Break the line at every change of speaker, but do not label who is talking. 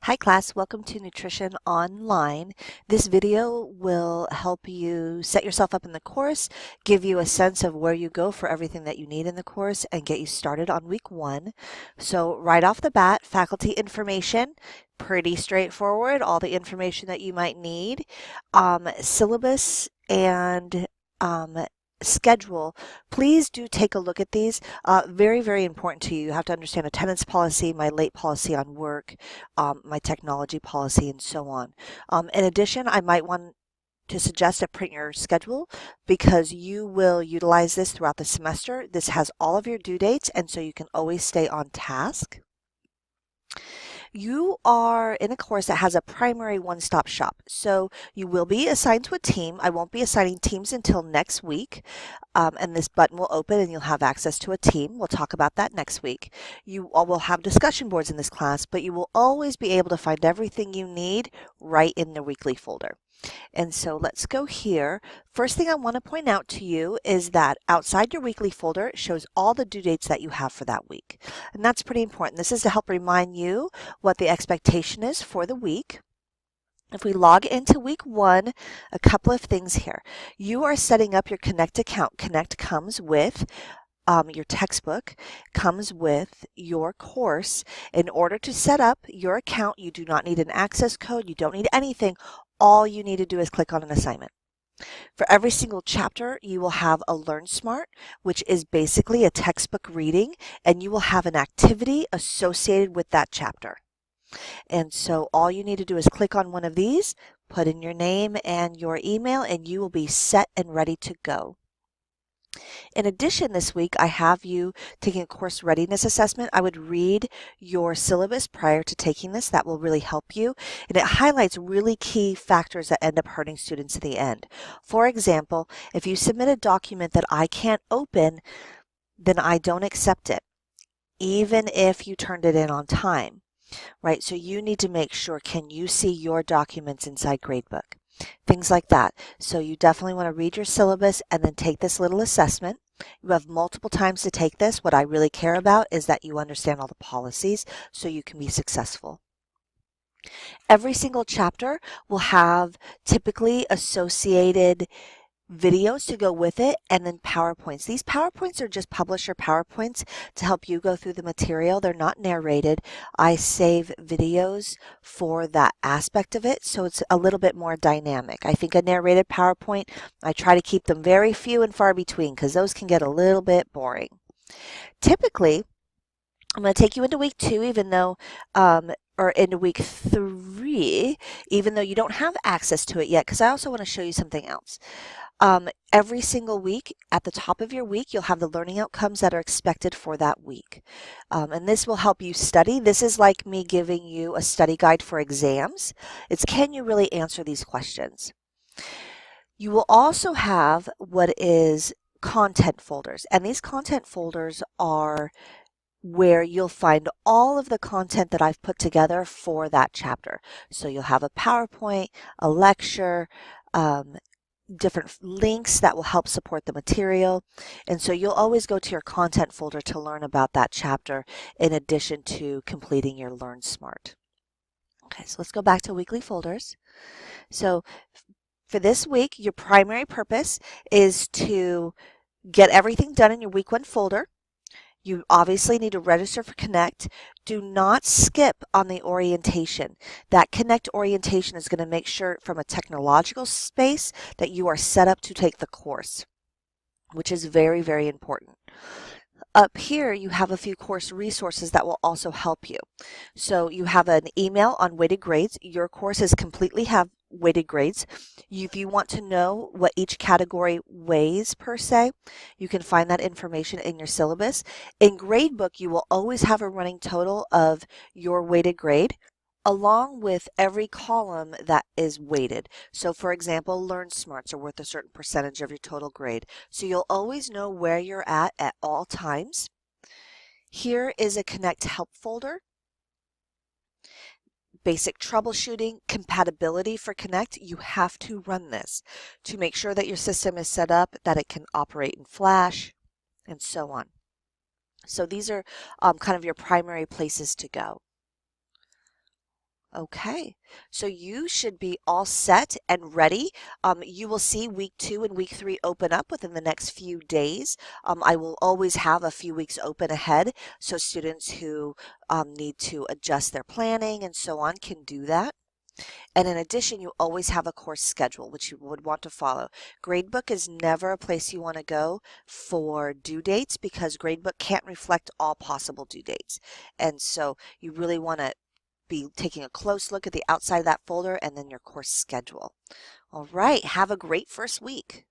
Hi class, welcome to Nutrition Online. This video will help you set yourself up in the course, give you a sense of where you go for everything that you need in the course, and get you started on week 1. So right off the bat, faculty information, pretty straightforward, all the information that you might need. Syllabus and schedule, please do take a look at these. Very, very important to you. You have to understand attendance policy, my late policy on work, my technology policy, and so on. In addition, I might want to suggest a print your schedule because you will utilize this throughout the semester. This has all of your due dates, and so you can always stay on task. You are in a course that has a primary one-stop shop. So you will be assigned to a team. I won't be assigning teams until next week. And this button will open and you'll have access to a team. We'll talk about that next week. You all will have discussion boards in this class, but you will always be able to find everything you need right in the weekly folder. And so let's go here. First thing I want to point out to you is that outside your weekly folder, it shows all the due dates that you have for that week. And that's pretty important. This is to help remind you what the expectation is for the week. If we log into week 1, a couple of things here. You are setting up your Connect account. Connect comes with your textbook, comes with your course. In order to set up your account, you do not need an access code. You don't need anything. All you need to do is click on an assignment. For every single chapter, you will have a LearnSmart, which is basically a textbook reading, and you will have an activity associated with that chapter. And so all you need to do is click on one of these, put in your name and your email, and you will be set and ready to go. In addition, this week I have you taking a course readiness assessment. I would read your syllabus prior to taking this. That will really help you. And it highlights really key factors that end up hurting students at the end. For example, if you submit a document that I can't open, then I don't accept it, even if you turned it in on time. Right? So you need to make sure, can you see your documents inside Gradebook? Things like that. So you definitely want to read your syllabus and then take this little assessment. You have multiple times to take this. What I really care about is that you understand all the policies so you can be successful. Every single chapter will have typically associated videos to go with it, and then PowerPoints. These PowerPoints are just publisher PowerPoints to help you go through the material. They're not narrated. I save videos for that aspect of it, so it's a little bit more dynamic. I think a narrated PowerPoint, I try to keep them very few and far between because those can get a little bit boring. Typically, I'm going to take you into week 2, even though or into week 3, even though you don't have access to it yet, because I also want to show you something else. Every single week, at the top of your week, you'll have the learning outcomes that are expected for that week. And this will help you study. This is like me giving you a study guide for exams. It's, can you really answer these questions? You will also have what is content folders. And these content folders are where you'll find all of the content that I've put together for that chapter. So you'll have a PowerPoint, a lecture, different links that will help support the material. And so you'll always go to your content folder to learn about that chapter in addition to completing your LearnSmart. Okay, so let's go back to weekly folders. So for this week, your primary purpose is to get everything done in your week 1 folder. You obviously need to register for Connect. Do not skip on the orientation. That Connect orientation is going to make sure from a technological space that you are set up to take the course, which is very, very important. Up here, you have a few course resources that will also help you. So you have an email on weighted grades. Your courses completely have weighted grades. If you want to know what each category weighs per se, you can find that information in your syllabus. In Gradebook, you will always have a running total of your weighted grade, along with every column that is weighted. So for example, LearnSmarts are worth a certain percentage of your total grade. So you'll always know where you're at all times. Here is a Connect Help folder. Basic troubleshooting, compatibility for Connect. You have to run this to make sure that your system is set up, that it can operate in Flash, and so on. So these are kind of your primary places to go. Okay, so you should be all set and ready. You will see week 2 and week 3 open up within the next few days. I will always have a few weeks open ahead, so students who need to adjust their planning and so on can do that. And in addition, you always have a course schedule, which you would want to follow. Gradebook is never a place you want to go for due dates because Gradebook can't reflect all possible due dates. And so you really want to be taking a close look at the outside of that folder and then your course schedule. All right, have a great first week.